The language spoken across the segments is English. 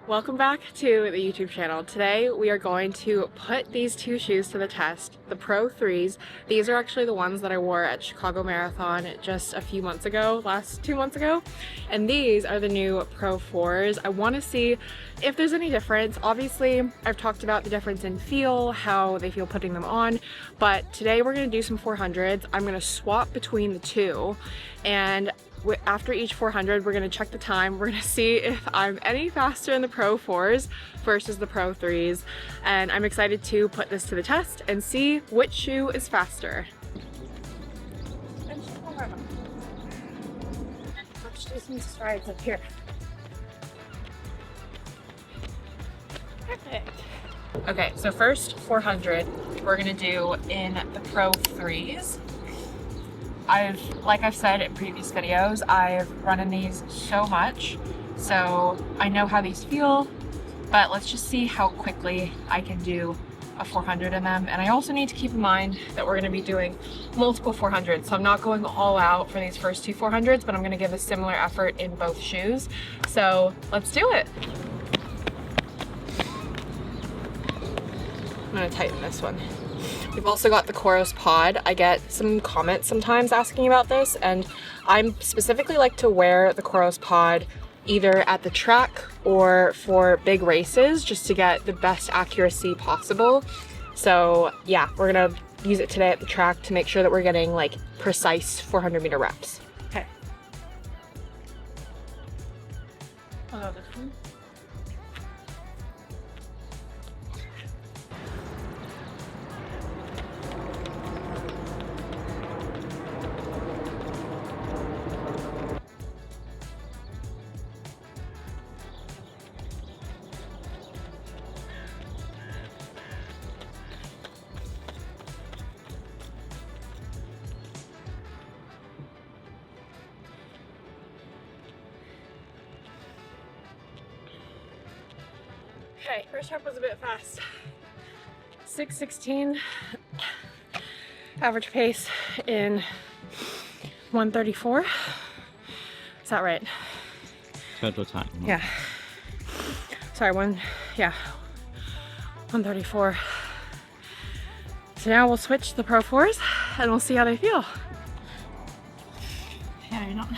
Welcome back to the YouTube channel. Today we are going to put these two shoes to the test, the Pro 3s. These are actually the ones that I wore at Chicago Marathon just a few months ago, 2 months ago. And these are the new Pro 4s. I want to see if there's any difference. Obviously, I've talked about the difference in feel, how they feel putting them on, but today we're going to do some 400s. I'm going to swap between the two, and after each 400, we're gonna check the time. We're gonna see if I'm any faster in the Pro 4s versus the Pro 3s. And I'm excited to put this to the test and see which shoe is faster. Let's do some strides up here. Perfect. Okay, so first 400, we're gonna do in the Pro 3s. Like I've said in previous videos, I've run in these so much, so I know how these feel, but let's just see how quickly I can do a 400 in them. And I also need to keep in mind that we're gonna be doing multiple 400s, so I'm not going all out for these first two 400s, but I'm gonna give a similar effort in both shoes. So let's do it. I'm gonna tighten this one. We've also got the Coros Pod. I get some comments sometimes asking about this, and I'm specifically like to wear the Coros Pod either at the track or for big races just to get the best accuracy possible. So yeah, we're gonna use it today at the track to make sure that we're getting like precise 400-meter reps. Okay. I'll go this one. Okay, first rep was a bit fast. 6:16 average pace in 1:34. Is that right? Total time. Yeah. Sorry, 1:34. So now we'll switch to the Pro 4s and we'll see how they feel. Yeah, you're not.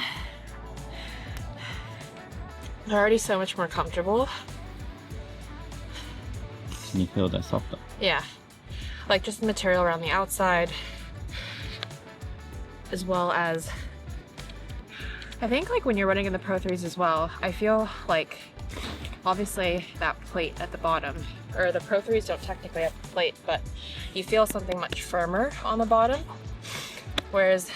They're already so much more comfortable. Can you feel that softer? Yeah, like just the material around the outside, as well as, I think like when you're running in the Pro 3s as well, I feel like obviously that plate at the bottom, or the Pro 3s don't technically have a plate, but you feel something much firmer on the bottom, whereas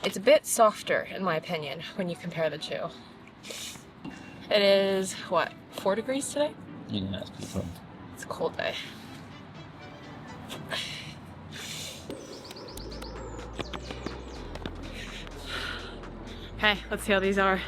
it's a bit softer in my opinion when you compare the two. It is, what, 4 degrees today? Yeah, that's pretty cool. It's a cold day. Okay, let's see how these are.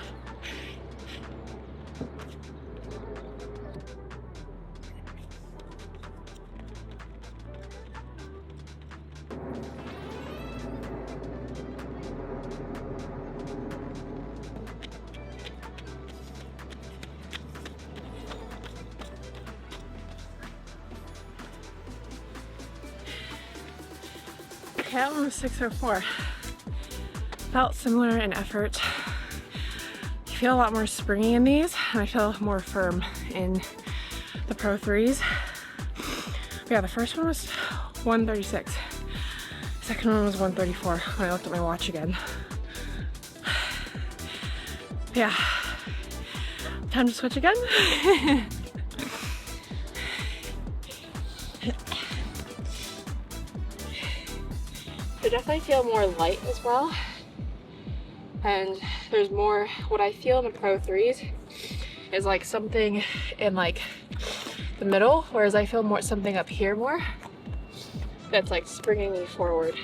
That one was 6:04. Felt similar in effort. You feel a lot more springy in these, and I feel more firm in the Pro 3s. But yeah, the first one was 1:36. The second one was 1:34 when I looked at my watch again. Yeah, time to switch again. I definitely feel more light as well, and there's more, what I feel in the Pro 3s is like something in like the middle, whereas I feel more something up here more that's like springing me forward,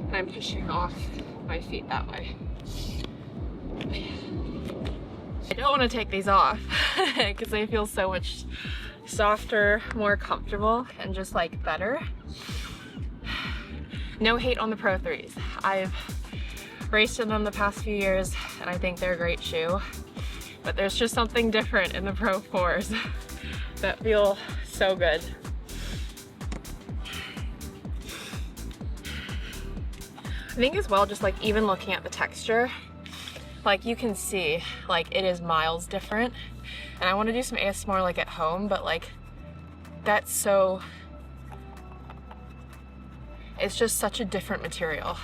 and I'm pushing off my feet that way. I don't want to take these off because they feel so much softer, more comfortable, and just like better. No hate on the Pro 3s. I've raced in them the past few years and I think they're a great shoe. but there's just something different in the Pro 4s that feel so good. I think as well, just like even looking at the texture, like you can see like it is miles different, and I want to do some ASMR like at home, but like that's so, it's just such a different material.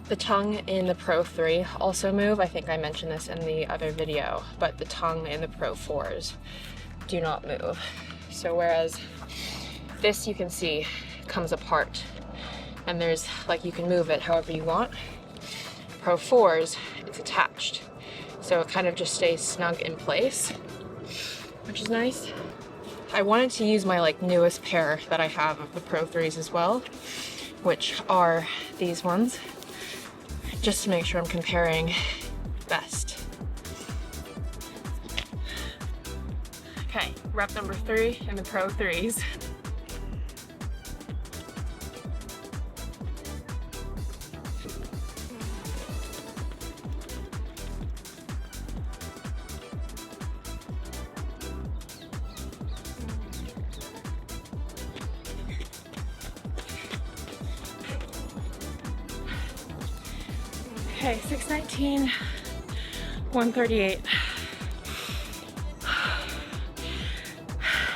The tongue in the Pro 3 also move. I think I mentioned this in the other video, but the tongue in the Pro 4s do not move. So whereas this, you can see, comes apart and there's like, you can move it however you want. Pro 4s, it's attached. So it kind of just stays snug in place, which is nice. I wanted to use my like newest pair that I have of the Pro 3s as well, which are these ones, just to make sure I'm comparing best. Okay, rep number 3 in the Pro 3s. Okay, 619, 138.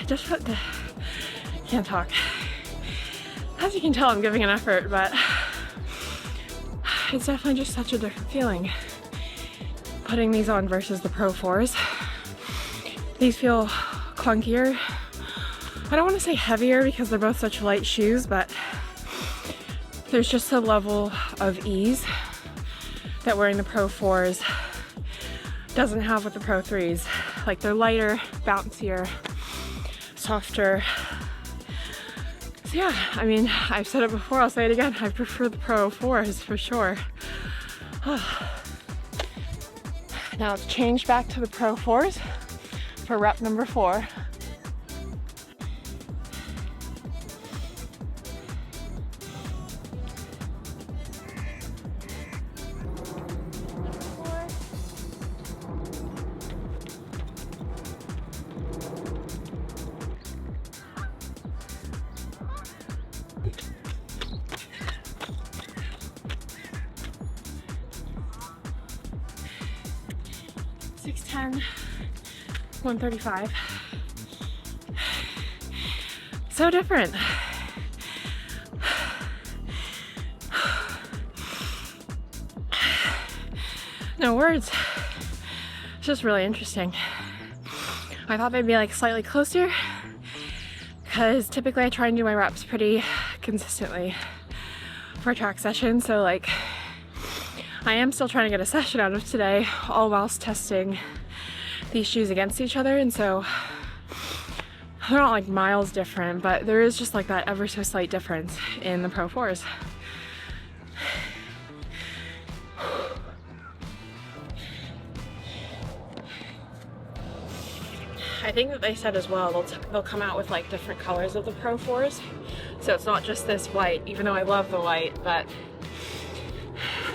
Just put the, can't talk. As you can tell, I'm giving an effort, but it's definitely just such a different feeling putting these on versus the Pro 4s. These feel clunkier. I don't want to say heavier because they're both such light shoes, but there's just a level of ease that wearing the Pro 4s doesn't have with the Pro 3s. Like they're lighter, bouncier, softer. So yeah, I mean, I've said it before, I'll say it again, I prefer the Pro 4s for sure. Now let's change back to the Pro 4s for rep number 4. .610, 135. So different. No words. It's just really interesting. I thought they'd be like slightly closer because typically I try and do my reps pretty consistently for a track session. So like I am still trying to get a session out of today, all whilst testing these shoes against each other, and so they're not like miles different, but there is just like that ever so slight difference in the Pro 4s. I think that they said as well they'll come out with like different colors of the Pro 4s, so it's not just this white, even though I love the white, but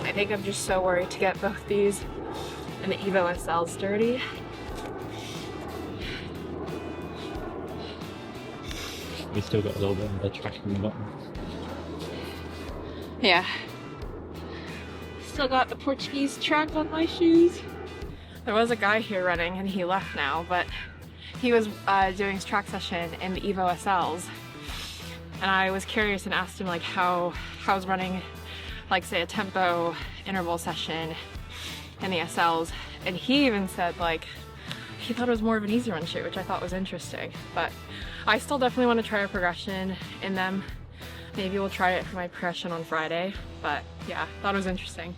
I think I'm just so worried to get both these and the Evo SLs dirty. We still got a little bit of the track in the bottom. Yeah. Still got the Portuguese track on my shoes. There was a guy here running and he left now, but he was doing his track session in the Evo SLs. And I was curious and asked him like how's running, like say a tempo interval session in the SLs. And he even said like, he thought it was more of an easy run shoe, which I thought was interesting. But I still definitely want to try a progression in them. Maybe we'll try it for my progression on Friday, but yeah, thought it was interesting.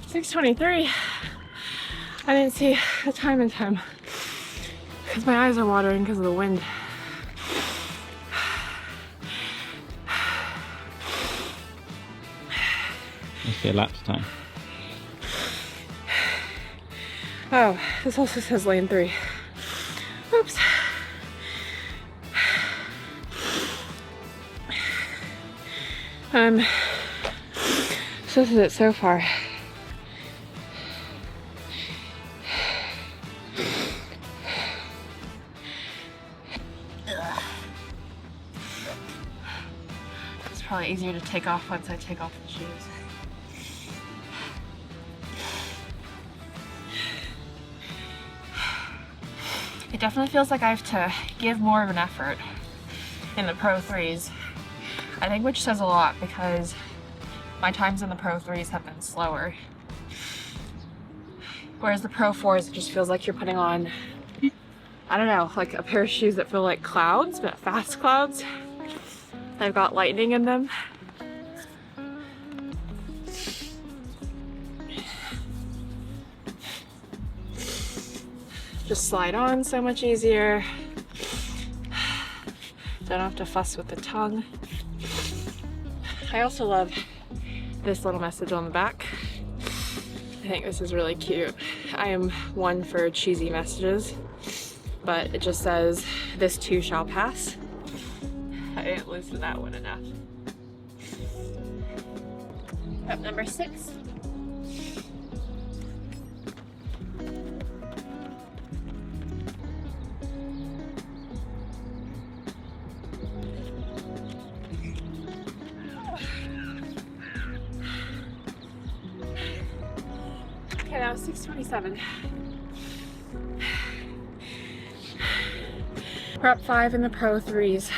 .623. I didn't see the time in time because my eyes are watering because of the wind. your lapse time? Oh, this also says lane 3. Oops. So this is it so far. It's probably easier to take off once I take off the shoes. It definitely feels like I have to give more of an effort in the Pro 3s. I think, which says a lot because my times in the Pro 3s have been slower. Whereas the Pro 4s, it just feels like you're putting on, I don't know, like a pair of shoes that feel like clouds, but fast clouds. They've got lightning in them. Just slide on so much easier. Don't have to fuss with the tongue. I also love this little message on the back. I think this is really cute. I am one for cheesy messages, but it just says, "This too shall pass." I didn't loosen that one enough. Rep number 6. Okay, that was 627. Rep 5 in the Pro 3s,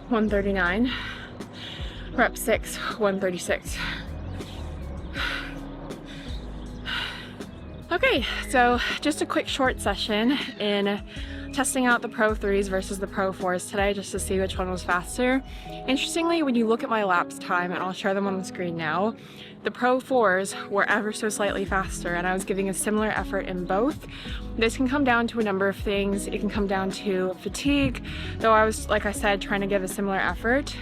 139. Rep 6, 136. Okay, so just a quick short session in testing out the Pro 3s versus the Pro 4s today just to see which one was faster. Interestingly, when you look at my lapse time, and I'll share them on the screen now, the Pro 4s were ever so slightly faster and I was giving a similar effort in both. This can come down to a number of things. It can come down to fatigue, though I was, like I said, trying to give a similar effort.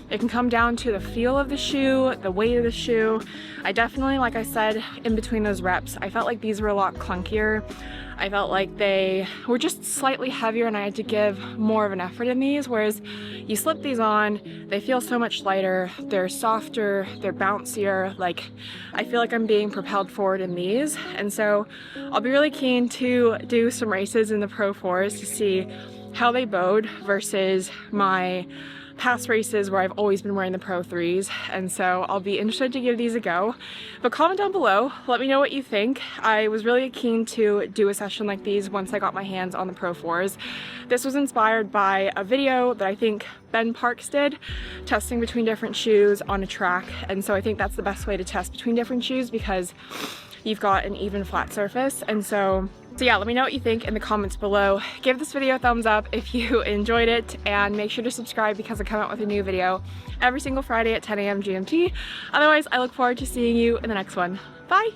It can come down to the feel of the shoe, the weight of the shoe. I definitely, like I said, in between those reps, I felt like these were a lot clunkier. I felt like they were just slightly heavier and I had to give more of an effort in these, whereas you slip these on, they feel so much lighter, they're softer, they're bouncier. Like, I feel like I'm being propelled forward in these. And so I'll be really keen to do some races in the Pro 4s to see how they bode versus my past races where I've always been wearing the Pro 3s, and so I'll be interested to give these a go. But comment down below, let me know what you think. I was really keen to do a session like these once I got my hands on the Pro 4s. This was inspired by a video that I think Ben Parks did, testing between different shoes on a track, and so I think that's the best way to test between different shoes because you've got an even flat surface. And so yeah, let me know what you think in the comments below. Give this video a thumbs up if you enjoyed it, and make sure to subscribe because I come out with a new video every single Friday at 10 a.m. GMT. Otherwise, I look forward to seeing you in the next one. Bye!